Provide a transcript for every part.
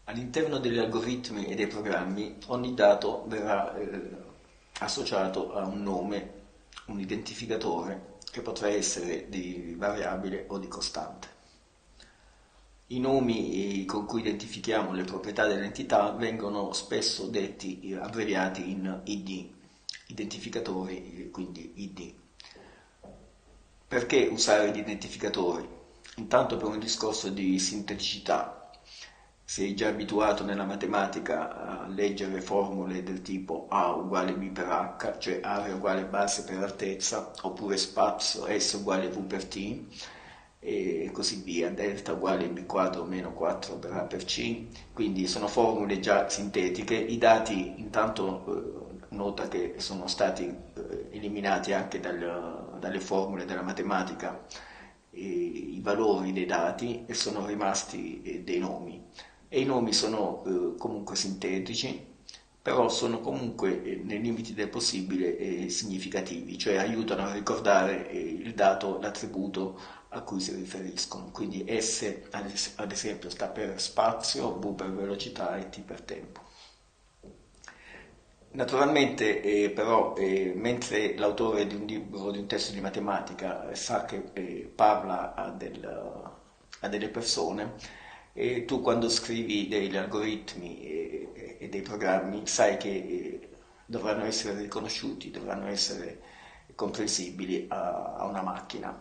All'interno degli algoritmi e dei programmi ogni dato verrà associato a un nome, un identificatore che potrà essere di variabile o di costante. I nomi con cui identifichiamo le proprietà dell'entità vengono spesso detti abbreviati in ID, identificatori, quindi ID. Perché usare gli identificatori? Intanto per un discorso di sinteticità. Sei già abituato nella matematica a leggere formule del tipo A uguale B per H, cioè area uguale base per altezza, oppure spazio S uguale V per T, e così via, delta uguale B quadro meno 4 per A per C, quindi sono formule già sintetiche. I dati intanto nota che sono stati eliminati anche dalle formule della matematica i valori dei dati e sono rimasti dei nomi. E i nomi sono comunque sintetici, però sono comunque nei limiti del possibile significativi, cioè aiutano a ricordare il dato, l'attributo a cui si riferiscono. Quindi S ad esempio sta per spazio, V per velocità e T per tempo. Naturalmente, però, mentre l'autore di un libro, di un testo di matematica, sa che parla a delle persone, e tu quando scrivi degli algoritmi e dei programmi sai che dovranno essere riconosciuti, dovranno essere comprensibili a una macchina,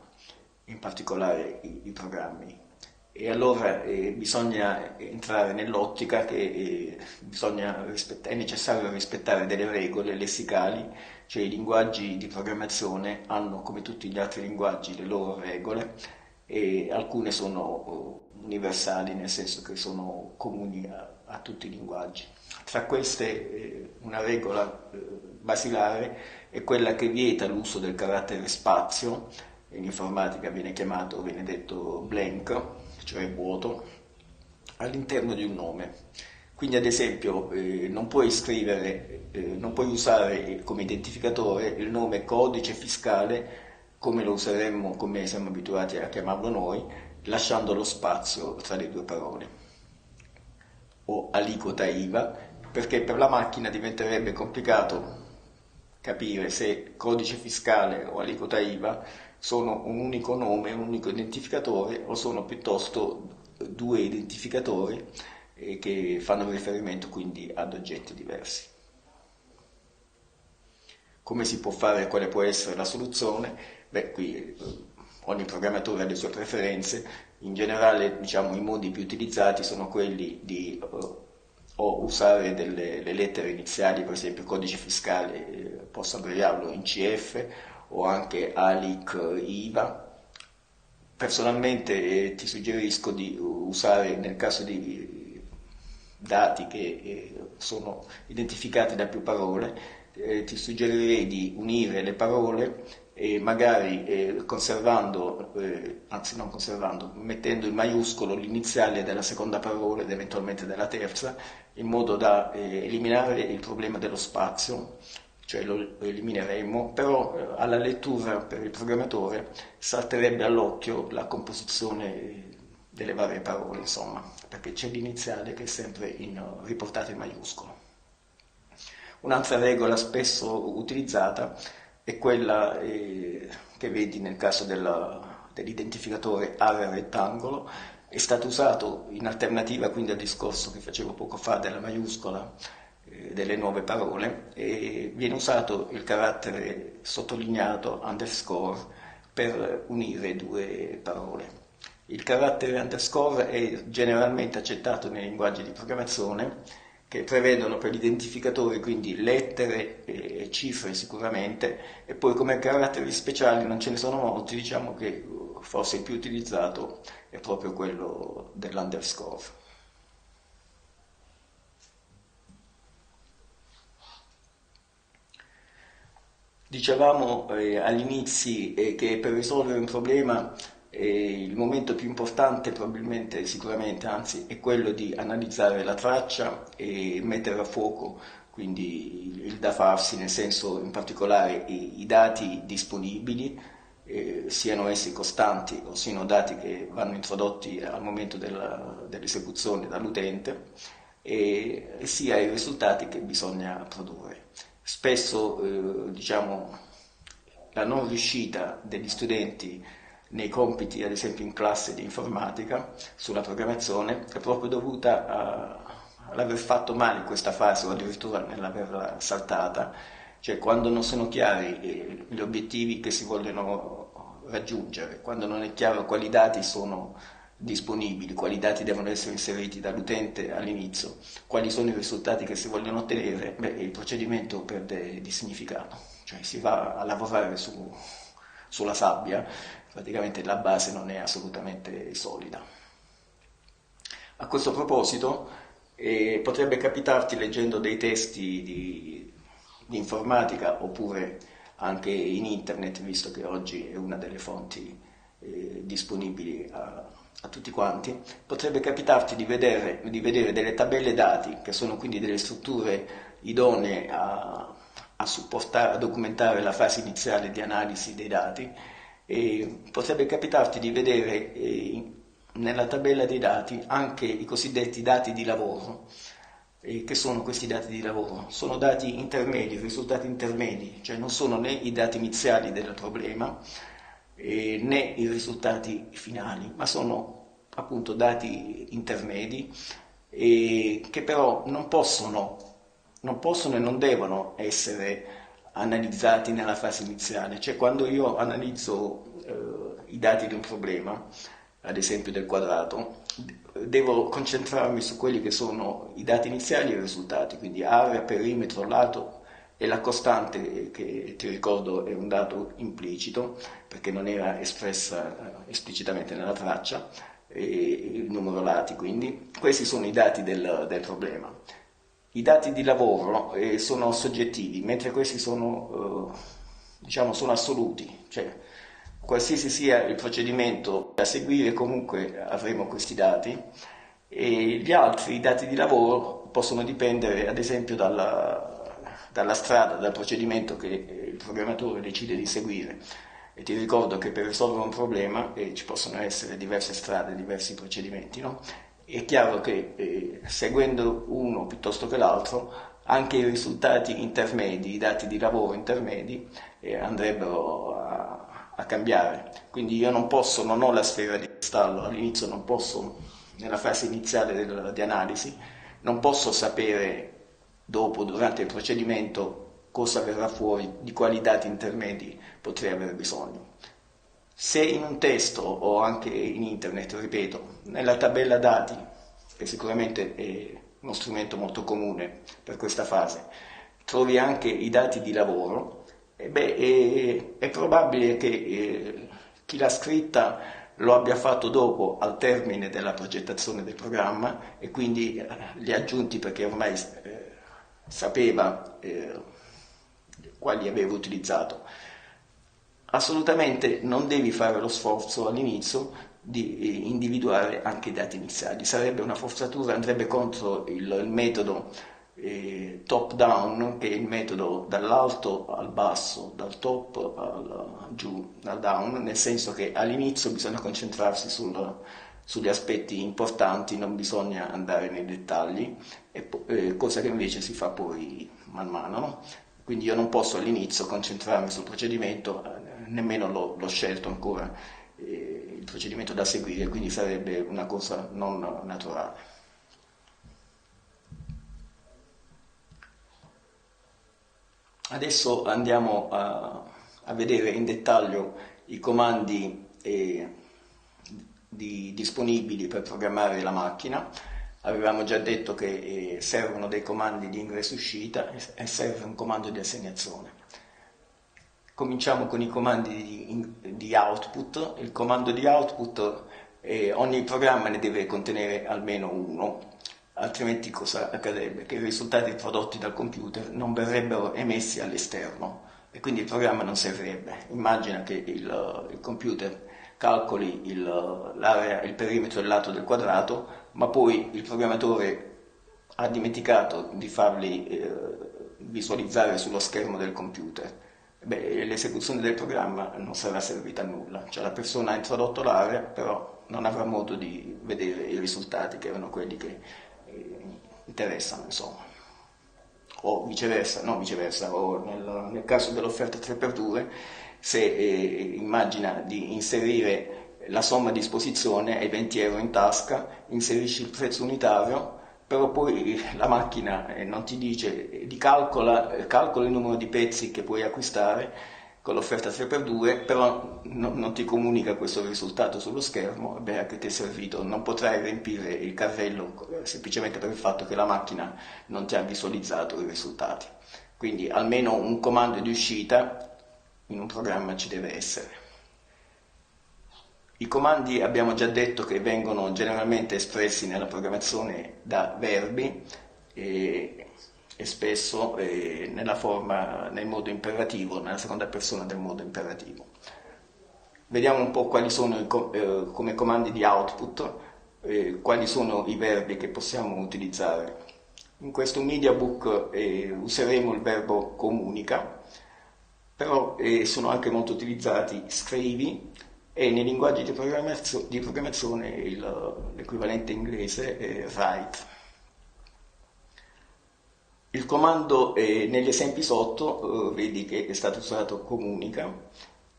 in particolare i programmi. E allora bisogna entrare nell'ottica che è necessario rispettare delle regole lessicali, cioè i linguaggi di programmazione hanno, come tutti gli altri linguaggi, le loro regole, e alcune sono universali, nel senso che sono comuni a tutti i linguaggi. Tra queste una regola basilare è quella che vieta l'uso del carattere spazio, in informatica viene detto blank, cioè vuoto, all'interno di un nome. Quindi ad esempio non puoi scrivere, non puoi usare come identificatore il nome codice fiscale come lo useremmo, come siamo abituati a chiamarlo noi, lasciando lo spazio tra le due parole. O aliquota IVA, perché per la macchina diventerebbe complicato capire se codice fiscale o aliquota IVA sono un unico nome, un unico identificatore o sono piuttosto due identificatori che fanno riferimento quindi ad oggetti diversi. Come si può fare, quale può essere la soluzione? Beh, qui ogni programmatore ha le sue preferenze. In generale, diciamo, i modi più utilizzati sono quelli di o usare le lettere iniziali, per esempio codice fiscale, posso abbreviarlo in CF o anche ALIC IVA. Personalmente ti suggerisco di usare, nel caso di dati che sono identificati da più parole, ti suggerirei di unire le parole e magari conservando, anzi non conservando, mettendo in maiuscolo l'iniziale della seconda parola ed eventualmente della terza, in modo da eliminare il problema dello spazio, cioè lo elimineremo, però alla lettura per il programmatore salterebbe all'occhio la composizione delle varie parole, insomma, perché c'è l'iniziale che è sempre riportata in maiuscolo. Un'altra regola spesso utilizzata è quella che vedi nel caso dell'identificatore area rettangolo, è stato usato in alternativa quindi al discorso che facevo poco fa della maiuscola delle nuove parole, e viene usato il carattere sottolineato underscore per unire due parole. Il carattere underscore è generalmente accettato nei linguaggi di programmazione che prevedono per gli identificatori quindi lettere e cifre sicuramente, e poi come caratteri speciali non ce ne sono molti, diciamo che forse il più utilizzato è proprio quello dell'underscore. Dicevamo agli inizi che per risolvere un problema il momento più importante probabilmente, sicuramente, anzi, è quello di analizzare la traccia e mettere a fuoco quindi il da farsi, nel senso in particolare i dati disponibili, siano essi costanti o siano dati che vanno introdotti al momento dell'esecuzione dall'utente, e sia i risultati che bisogna produrre. Spesso diciamo, la non riuscita degli studenti nei compiti, ad esempio in classe di informatica, sulla programmazione, è proprio dovuta all'aver fatto male questa fase o addirittura nell'averla saltata, cioè quando non sono chiari gli obiettivi che si vogliono raggiungere, quando non è chiaro quali dati sono disponibili, quali dati devono essere inseriti dall'utente all'inizio, quali sono i risultati che si vogliono ottenere, il procedimento perde di significato, cioè si va a lavorare sulla sabbia, praticamente la base non è assolutamente solida. A questo proposito potrebbe capitarti leggendo dei testi di informatica oppure anche in internet, visto che oggi è una delle fonti disponibili a tutti quanti, potrebbe capitarti di vedere delle tabelle dati, che sono quindi delle strutture idonee a supportare, a documentare la fase iniziale di analisi dei dati, e potrebbe capitarti di vedere nella tabella dei dati anche i cosiddetti dati di lavoro. Che sono questi dati di lavoro? Sono dati intermedi, risultati intermedi, cioè non sono né i dati iniziali del problema né i risultati finali, ma sono appunto dati intermedi che però non possono e non devono essere analizzati nella fase iniziale. Cioè quando io analizzo i dati di un problema, ad esempio del quadrato, devo concentrarmi su quelli che sono i dati iniziali e i risultati, quindi area, perimetro, lato e la costante, che ti ricordo è un dato implicito perché non era espressa esplicitamente nella traccia, e il numero lati, quindi questi sono i dati del problema. I dati di lavoro sono soggettivi, mentre questi sono, diciamo, sono assoluti, cioè qualsiasi sia il procedimento da seguire comunque avremo questi dati, e gli altri, i dati di lavoro, possono dipendere ad esempio dalla strada, dal procedimento che il programmatore decide di seguire. E ti ricordo che per risolvere un problema ci possono essere diverse strade, diversi procedimenti, no? È chiaro che seguendo uno piuttosto che l'altro, anche i risultati intermedi, i dati di lavoro intermedi andrebbero a cambiare. Quindi io non ho la sfera di cristallo, all'inizio non posso, nella fase iniziale di analisi, non posso sapere dopo, durante il procedimento, cosa verrà fuori, di quali dati intermedi potrei avere bisogno. Se in un testo o anche in internet, ripeto, nella tabella dati, che sicuramente è uno strumento molto comune per questa fase, trovi anche i dati di lavoro, è probabile che chi l'ha scritta lo abbia fatto dopo, al termine della progettazione del programma, e quindi li ha aggiunti perché ormai sapeva quali aveva utilizzato. Assolutamente non devi fare lo sforzo all'inizio di individuare anche i dati iniziali, sarebbe una forzatura, andrebbe contro il metodo top down, che è il metodo dall'alto al basso, dal top al giù, dal down, nel senso che all'inizio bisogna concentrarsi sugli aspetti importanti, non bisogna andare nei dettagli, cosa che invece si fa poi man mano, no? Quindi io non posso all'inizio concentrarmi sul procedimento, nemmeno l'ho scelto ancora il procedimento da seguire, quindi sarebbe una cosa non naturale. Adesso andiamo a vedere in dettaglio i comandi disponibili per programmare la macchina. Avevamo già detto che servono dei comandi di ingresso-uscita e serve un comando di assegnazione. Cominciamo con i comandi di output. Il comando di output, ogni programma ne deve contenere almeno uno, altrimenti cosa accadrebbe? Che i risultati prodotti dal computer non verrebbero emessi all'esterno e quindi il programma non servirebbe. Immagina che il computer calcoli il perimetro e il lato del quadrato, ma poi il programmatore ha dimenticato di farli visualizzare sullo schermo del computer. l'esecuzione del programma non sarà servita a nulla, cioè la persona ha introdotto l'area, però non avrà modo di vedere i risultati che erano quelli che interessano, insomma. O viceversa, no viceversa, o nel caso dell'offerta 3x2, se immagina di inserire la somma a disposizione ai 20 euro in tasca, inserisci il prezzo unitario, però poi la macchina non ti dice, calcola il numero di pezzi che puoi acquistare con l'offerta 3x2, però non ti comunica questo risultato sullo schermo, a che ti è servito, non potrai riempire il carrello semplicemente per il fatto che la macchina non ti ha visualizzato i risultati. Quindi almeno un comando di uscita in un programma ci deve essere. I comandi abbiamo già detto che vengono generalmente espressi nella programmazione da verbi e spesso nel modo imperativo, nella seconda persona del modo imperativo. Vediamo un po' quali sono come comandi di output, quali sono i verbi che possiamo utilizzare. In questo MediaBook useremo il verbo comunica, però sono anche molto utilizzati scrivi, e nei linguaggi di programmazione l'equivalente inglese è write. Il comando negli esempi sotto vedi che è stato usato comunica,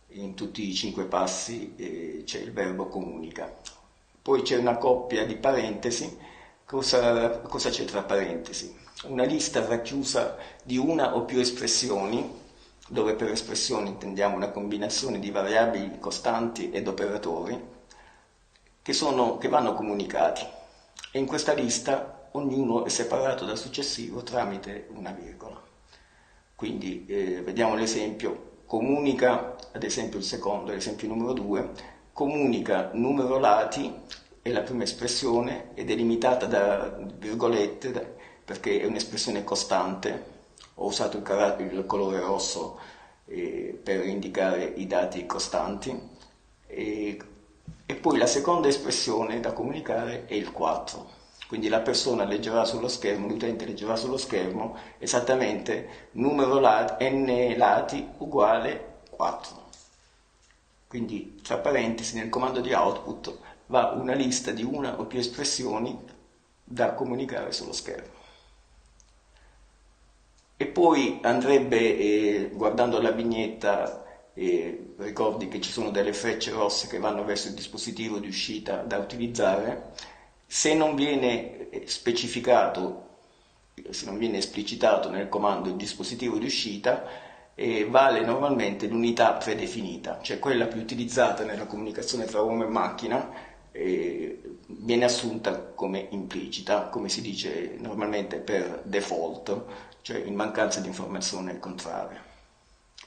in tutti i 5 passi c'è il verbo comunica. Poi c'è una coppia di parentesi. Cosa c'è tra parentesi? Una lista racchiusa di una o più espressioni, dove per espressioni intendiamo una combinazione di variabili costanti ed operatori che vanno comunicati, e in questa lista ognuno è separato dal successivo tramite una virgola. Quindi vediamo l'esempio: comunica, ad esempio il secondo, l'esempio numero 2, comunica numero lati, è la prima espressione ed è limitata da virgolette perché è un'espressione costante. Ho usato il colore rosso per indicare i dati costanti, e poi la seconda espressione da comunicare è il 4, quindi la persona leggerà sullo schermo, l'utente leggerà sullo schermo esattamente numero n lati uguale 4. Quindi tra parentesi nel comando di output va una lista di una o più espressioni da comunicare sullo schermo. E poi andrebbe, guardando la vignetta, ricordi che ci sono delle frecce rosse che vanno verso il dispositivo di uscita da utilizzare. Se non viene specificato, se non viene esplicitato nel comando il dispositivo di uscita, vale normalmente l'unità predefinita, cioè quella più utilizzata nella comunicazione tra uomo e macchina, viene assunta come implicita, come si dice normalmente per default, cioè in mancanza di informazione contraria.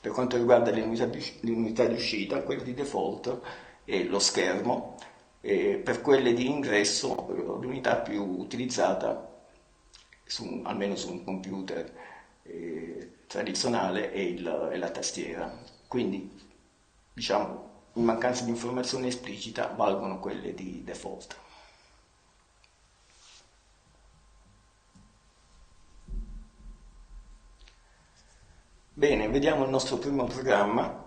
Per quanto riguarda l'unità di uscita, quella di default è lo schermo, e per quelle di ingresso l'unità più utilizzata, almeno su un computer tradizionale, è la tastiera. Quindi, diciamo, in mancanza di informazione esplicita valgono quelle di default. Bene, vediamo il nostro primo programma,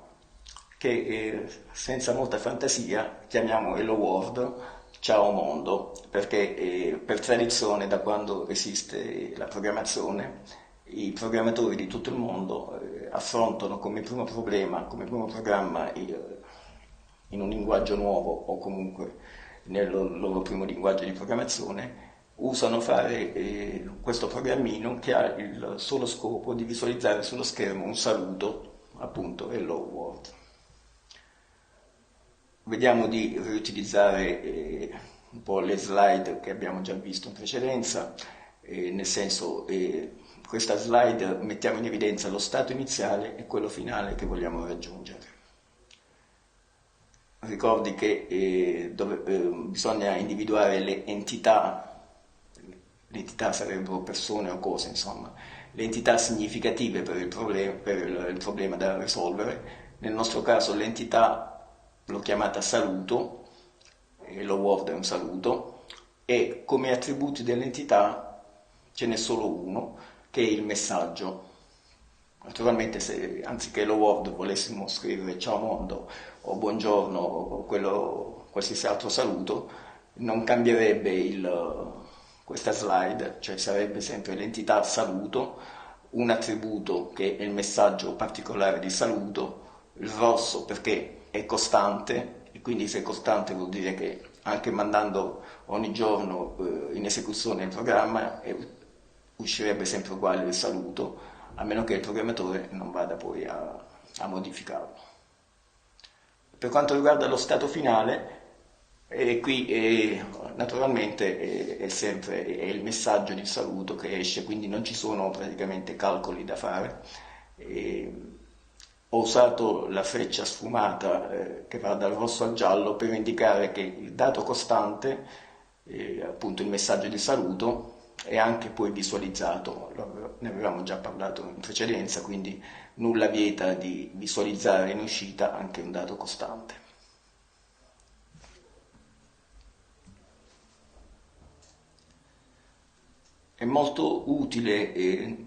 che senza molta fantasia chiamiamo Hello World, ciao mondo, perché per tradizione, da quando esiste la programmazione, i programmatori di tutto il mondo affrontano come primo programma in un linguaggio nuovo, o comunque nel loro primo linguaggio di programmazione, usano fare questo programmino che ha il solo scopo di visualizzare sullo schermo un saluto, appunto Hello World. Vediamo di riutilizzare un po' le slide che abbiamo già visto in precedenza, nel senso questa slide mettiamo in evidenza lo stato iniziale e quello finale che vogliamo raggiungere. Ricordi che bisogna individuare le entità sarebbero persone o cose, insomma, le entità significative per il problema da risolvere. Nel nostro caso l'entità l'ho chiamata saluto, Hello World è un saluto, e come attributi dell'entità ce n'è solo uno, che è il messaggio. Naturalmente se anziché hello world volessimo scrivere ciao mondo o buongiorno o qualsiasi altro saluto, non cambierebbe questa slide, cioè sarebbe sempre l'entità saluto, un attributo che è il messaggio particolare di saluto, il rosso perché è costante, e quindi se è costante vuol dire che anche mandando ogni giorno in esecuzione il programma uscirebbe sempre uguale il saluto, a meno che il programmatore non vada poi a modificarlo. Per quanto riguarda lo stato finale, qui naturalmente è sempre il messaggio di saluto che esce, quindi non ci sono praticamente calcoli da fare. Ho usato la freccia sfumata che va dal rosso al giallo per indicare che il dato costante, appunto il messaggio di saluto, è anche poi visualizzato, ne avevamo già parlato in precedenza, quindi nulla vieta di visualizzare in uscita anche un dato costante. È molto utile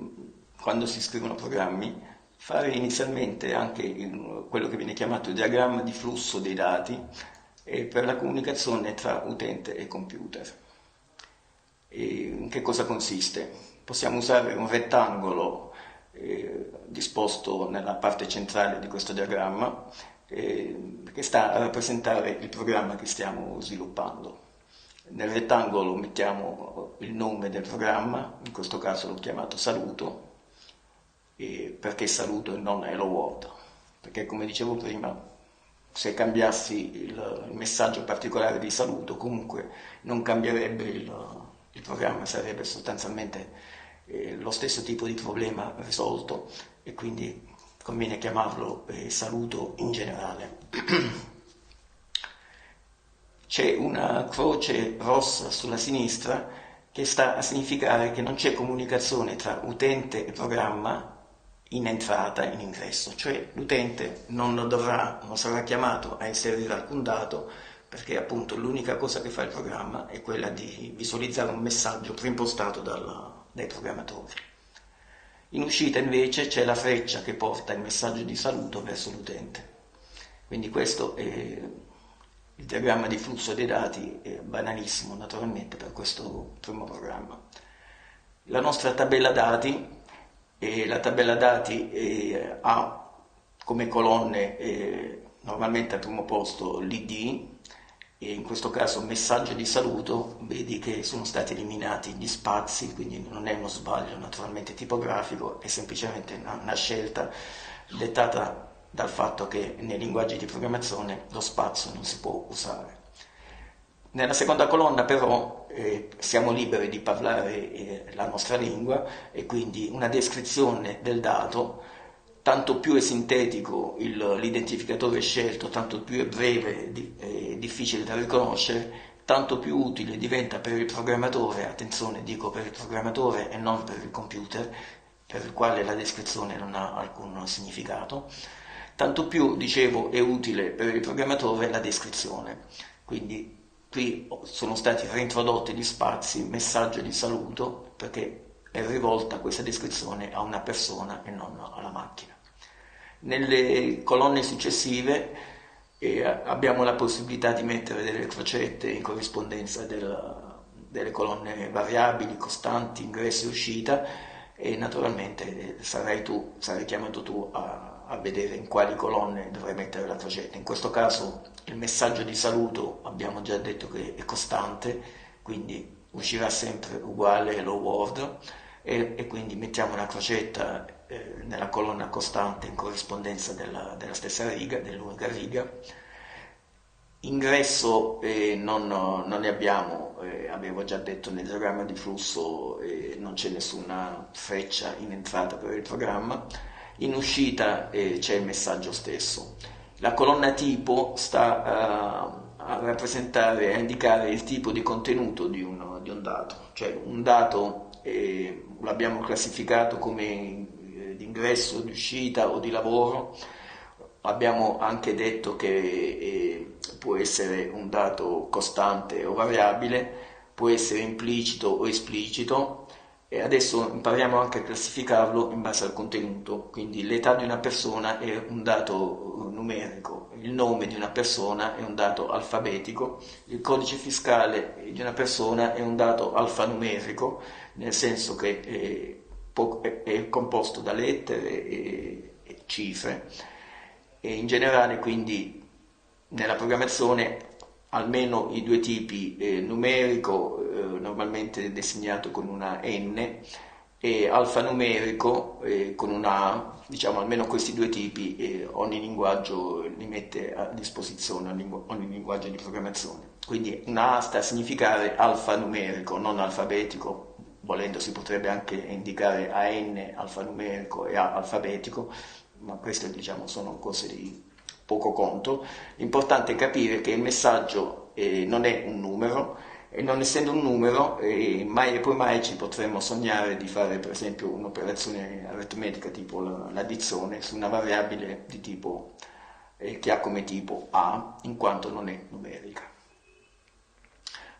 quando si scrivono programmi fare inizialmente anche quello che viene chiamato il diagramma di flusso dei dati per la comunicazione tra utente e computer. In che cosa consiste? Possiamo usare un rettangolo disposto nella parte centrale di questo diagramma che sta a rappresentare il programma che stiamo sviluppando. Nel rettangolo mettiamo il nome del programma, in questo caso l'ho chiamato saluto, perché saluto e non hello world, perché come dicevo prima, se cambiassi il messaggio particolare di saluto comunque non cambierebbe il programma, sarebbe sostanzialmente lo stesso tipo di problema risolto e quindi conviene chiamarlo saluto in generale. C'è una croce rossa sulla sinistra che sta a significare che non c'è comunicazione tra utente e programma in entrata, in ingresso, cioè l'utente non sarà chiamato a inserire alcun dato perché appunto l'unica cosa che fa il programma è quella di visualizzare un messaggio preimpostato dai programmatori. In uscita invece c'è la freccia che porta il messaggio di saluto verso l'utente. Quindi questo è il diagramma di flusso dei dati, è banalissimo naturalmente per questo primo programma. La nostra tabella dati, la tabella dati ha come colonne normalmente al primo posto l'ID, e in questo caso messaggio di saluto, vedi che sono stati eliminati gli spazi, quindi non è uno sbaglio naturalmente tipografico, è semplicemente una scelta dettata dal fatto che nei linguaggi di programmazione lo spazio non si può usare. Nella seconda colonna però siamo liberi di parlare la nostra lingua e quindi una descrizione del dato, tanto più è sintetico l'identificatore scelto, tanto più è breve e difficile da riconoscere, tanto più utile diventa per il programmatore, attenzione dico per il programmatore e non per il computer, per il quale la descrizione non ha alcun significato, tanto più, dicevo, è utile per il programmatore la descrizione. Quindi qui sono stati reintrodotti gli spazi, messaggio di saluto, perché è rivolta questa descrizione a una persona e non alla macchina. Nelle colonne successive abbiamo la possibilità di mettere delle crocette in corrispondenza delle colonne variabili, costanti, ingresso e uscita, e naturalmente sarai chiamato tu a vedere in quali colonne dovrai mettere la crocetta. In questo caso il messaggio di saluto abbiamo già detto che è costante, quindi uscirà sempre uguale hello world, e quindi mettiamo una crocetta nella colonna costante in corrispondenza della stessa riga, dell'unica riga. Ingresso non ne abbiamo, avevo già detto nel diagramma di flusso non c'è nessuna freccia in entrata per il programma. In uscita c'è il messaggio stesso. La colonna tipo sta a rappresentare, a indicare il tipo di contenuto di un dato, cioè un dato l'abbiamo classificato come di ingresso, di uscita o di lavoro. Abbiamo anche detto che può essere un dato costante o variabile, può essere implicito o esplicito, E adesso impariamo anche a classificarlo in base al contenuto, quindi l'età di una persona è un dato numerico, il nome di una persona è un dato alfabetico, il codice fiscale di una persona è un dato alfanumerico, nel senso che è composto da lettere e cifre, e in generale quindi nella programmazione almeno i due tipi, numerico normalmente designato con una N e alfanumerico con una A, diciamo almeno questi due tipi ogni linguaggio li mette a disposizione, ogni linguaggio di programmazione. Quindi una A sta a significare alfanumerico, non alfabetico, volendo si potrebbe anche indicare AN alfanumerico e A alfabetico, ma queste diciamo sono cose di poco conto. L'importante è capire che il messaggio non è un numero, e non essendo un numero, mai e poi mai ci potremmo sognare di fare per esempio un'operazione aritmetica tipo l'addizione su una variabile di tipo che ha come tipo A, in quanto non è numerica.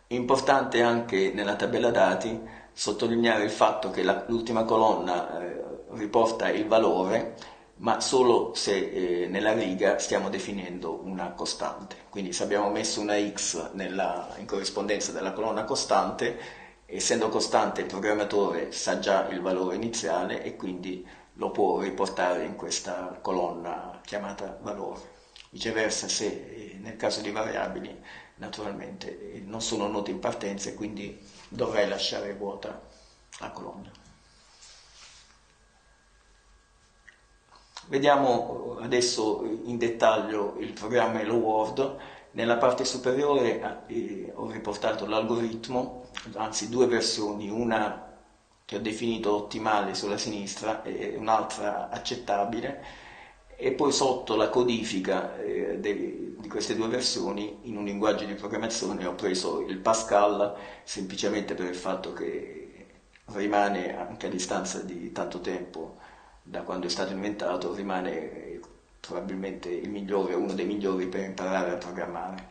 È importante anche nella tabella dati sottolineare il fatto che l'ultima colonna riporta il valore, ma solo se nella riga stiamo definendo una costante. Quindi se abbiamo messo una x in corrispondenza della colonna costante, essendo costante il programmatore sa già il valore iniziale e quindi lo può riportare in questa colonna chiamata valore. Viceversa, se nel caso di variabili naturalmente non sono note in partenza e quindi dovrei lasciare vuota la colonna. Vediamo adesso in dettaglio il programma Hello World. Nella parte superiore ho riportato l'algoritmo, anzi due versioni, una che ho definito ottimale sulla sinistra e un'altra accettabile, e poi sotto la codifica di queste due versioni in un linguaggio di programmazione ho preso il Pascal semplicemente per il fatto che rimane anche a distanza di tanto tempo da quando è stato inventato, rimane probabilmente il migliore, uno dei migliori per imparare a programmare,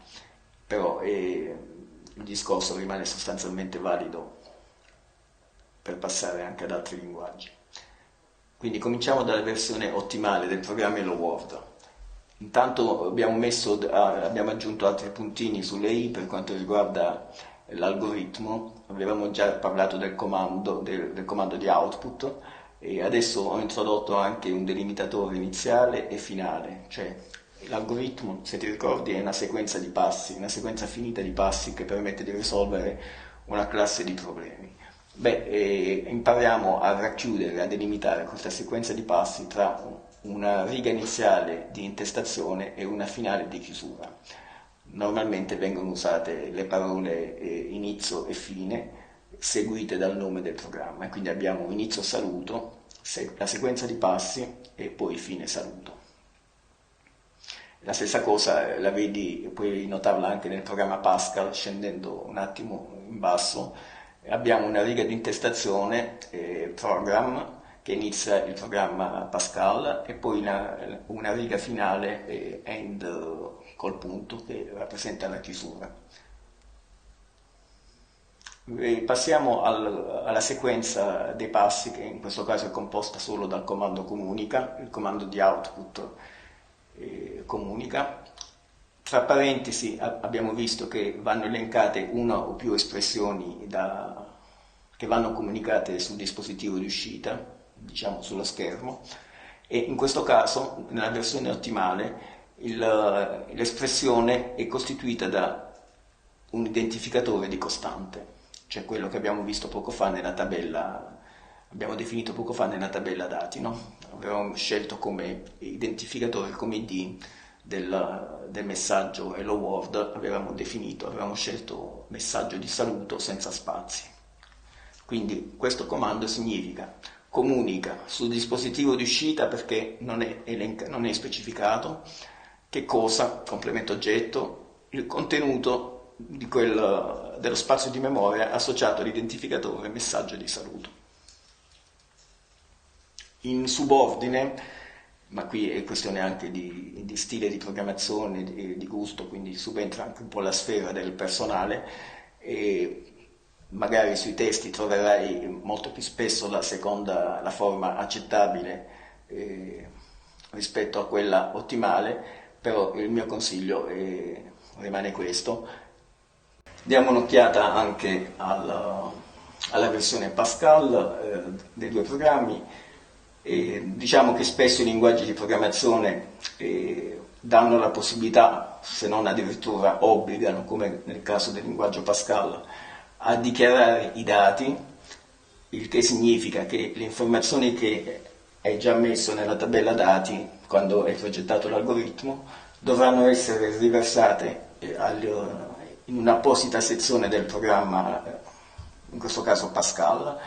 però il discorso rimane sostanzialmente valido per passare anche ad altri linguaggi. Quindi cominciamo dalla versione ottimale del programma Hello World. Intanto abbiamo aggiunto altri puntini sulle i per quanto riguarda l'algoritmo. Avevamo già parlato del comando di output, e adesso ho introdotto anche un delimitatore iniziale e finale, cioè l'algoritmo, se ti ricordi, è una sequenza di passi, una sequenza finita di passi che permette di risolvere una classe di problemi. Impariamo a racchiudere, a delimitare questa sequenza di passi tra una riga iniziale di intestazione e una finale di chiusura. Normalmente vengono usate le parole inizio e fine seguite dal nome del programma, e quindi abbiamo inizio saluto, la sequenza di passi e poi fine saluto. La stessa cosa la vedi, puoi notarla anche nel programma Pascal, scendendo un attimo in basso. Abbiamo una riga di intestazione, program, che inizia il programma Pascal, e poi una riga finale, end col punto, che rappresenta la chiusura. Passiamo alla sequenza dei passi, che in questo caso è composta solo dal comando comunica, il comando di output comunica. Tra parentesi abbiamo visto che vanno elencate una o più espressioni che vanno comunicate sul dispositivo di uscita, diciamo sullo schermo, e in questo caso nella versione ottimale l'espressione è costituita da un identificatore di costante, cioè quello che abbiamo visto poco fa nella tabella, abbiamo definito poco fa nella tabella dati, no? Avevamo scelto come identificatore, come ID del messaggio Hello World, avevamo scelto messaggio di saluto senza spazi. Quindi questo comando significa comunica sul dispositivo di uscita, perché non è specificato, che cosa, complemento oggetto, il contenuto dello spazio di memoria associato all'identificatore messaggio di saluto. In subordine, ma qui è questione anche di stile di programmazione, di gusto, quindi subentra anche un po' la sfera del personale, e magari sui testi troverai molto più spesso la forma accettabile rispetto a quella ottimale, però il mio consiglio rimane questo. Diamo un'occhiata anche alla versione Pascal dei due programmi. Diciamo che spesso i linguaggi di programmazione danno la possibilità, se non addirittura obbligano, come nel caso del linguaggio Pascal, a dichiarare i dati, il che significa che le informazioni che hai già messo nella tabella dati quando hai progettato l'algoritmo dovranno essere riversate in un'apposita sezione del programma, in questo caso Pascal.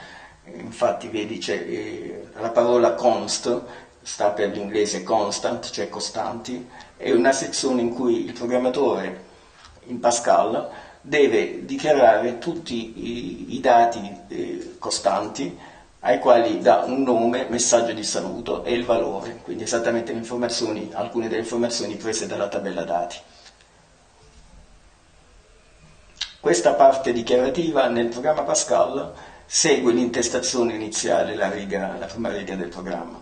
Infatti vedi c'è la parola const, sta per l'inglese constant, cioè costanti, è una sezione in cui il programmatore in Pascal deve dichiarare tutti i dati costanti ai quali dà un nome, messaggio di saluto e il valore, quindi esattamente le informazioni, alcune delle informazioni prese dalla tabella dati. Questa parte dichiarativa nel programma Pascal segue l'intestazione iniziale, la prima riga del programma.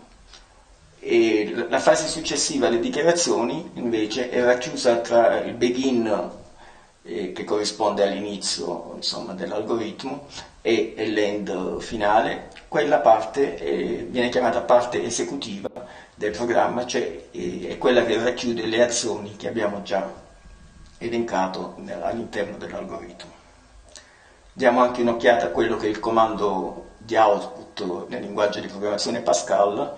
E la fase successiva alle dichiarazioni invece è racchiusa tra il begin, che corrisponde all'inizio dell'algoritmo, e l'end finale. Quella parte viene chiamata parte esecutiva del programma, cioè è quella che racchiude le azioni che abbiamo già elencato all'interno dell'algoritmo. Diamo anche un'occhiata a quello che è il comando di output nel linguaggio di programmazione Pascal.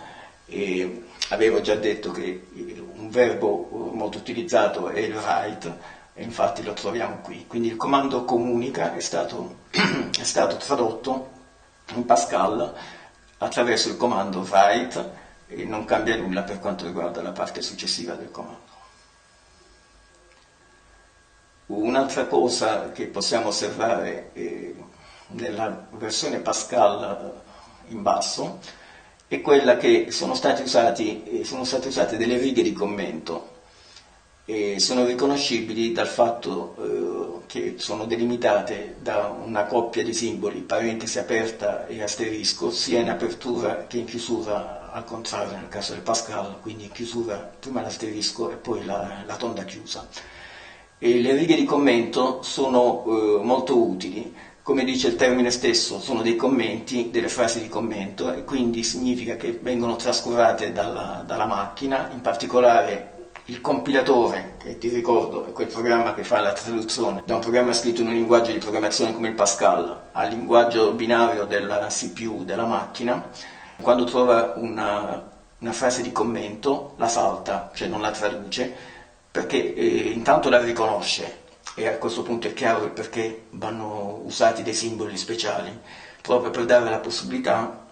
Avevo già detto che un verbo molto utilizzato è il write, e infatti lo troviamo qui. Quindi il comando comunica è stato tradotto in Pascal attraverso il comando write e non cambia nulla per quanto riguarda la parte successiva del comando. Un'altra cosa che possiamo osservare nella versione Pascal in basso è quella che sono state usate delle righe di commento e sono riconoscibili dal fatto che sono delimitate da una coppia di simboli, parentesi aperta e asterisco, sia in apertura che in chiusura, al contrario nel caso del Pascal, quindi in chiusura prima l'asterisco e poi la tonda chiusa. E le righe di commento sono molto utili, come dice il termine stesso, sono dei commenti, delle frasi di commento, e quindi significa che vengono trascurate dalla macchina, in particolare il compilatore, che ti ricordo è quel programma che fa la traduzione da un programma scritto in un linguaggio di programmazione come il Pascal al linguaggio binario della CPU della macchina. Quando trova una frase di commento la salta, cioè non la traduce, perché intanto la riconosce, e a questo punto è chiaro il perché vanno usati dei simboli speciali, proprio per dare la possibilità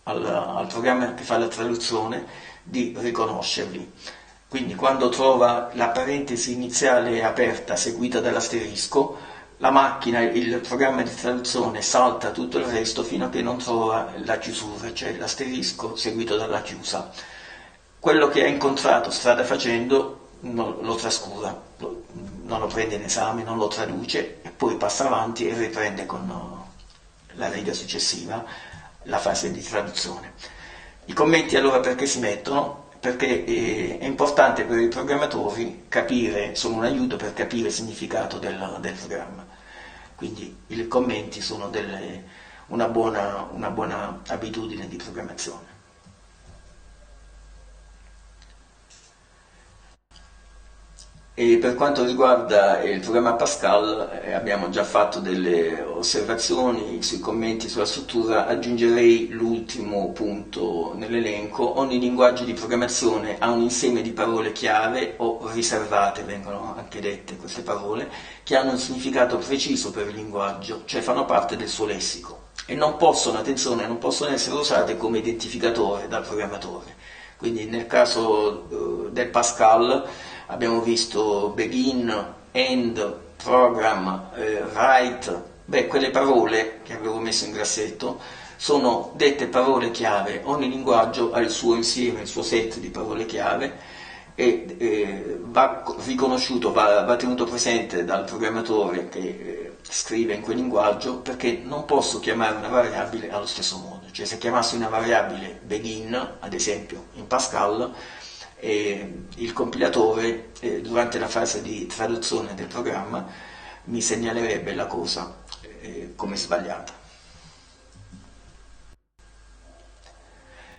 al programma che fa la traduzione di riconoscerli. Quindi quando trova la parentesi iniziale aperta seguita dall'asterisco, la macchina, il programma di traduzione salta tutto il resto fino a che non trova la chiusura, cioè l'asterisco seguito dalla chiusa. Quello che ha incontrato strada facendo lo trascura, non lo prende in esame, non lo traduce e poi passa avanti e riprende con la riga successiva la fase di traduzione. I commenti allora perché si mettono? Perché è importante per i programmatori capire, sono un aiuto per capire il significato del programma. Quindi i commenti sono una buona abitudine di programmazione. E per quanto riguarda il programma Pascal, abbiamo già fatto delle osservazioni sui commenti sulla struttura. Aggiungerei l'ultimo punto nell'elenco: ogni linguaggio di programmazione ha un insieme di parole chiave o riservate, vengono anche dette queste parole, che hanno un significato preciso per il linguaggio, cioè fanno parte del suo lessico e non possono essere usate come identificatore dal programmatore. Quindi nel caso del Pascal abbiamo visto begin, end, program, write. Quelle parole che avevo messo in grassetto sono dette parole chiave. Ogni linguaggio ha il suo insieme, il suo set di parole chiave, va riconosciuto, va tenuto presente dal programmatore che scrive in quel linguaggio, perché non posso chiamare una variabile allo stesso modo. Cioè, se chiamassi una variabile begin, ad esempio in Pascal, il compilatore durante la fase di traduzione del programma mi segnalerebbe la cosa come sbagliata.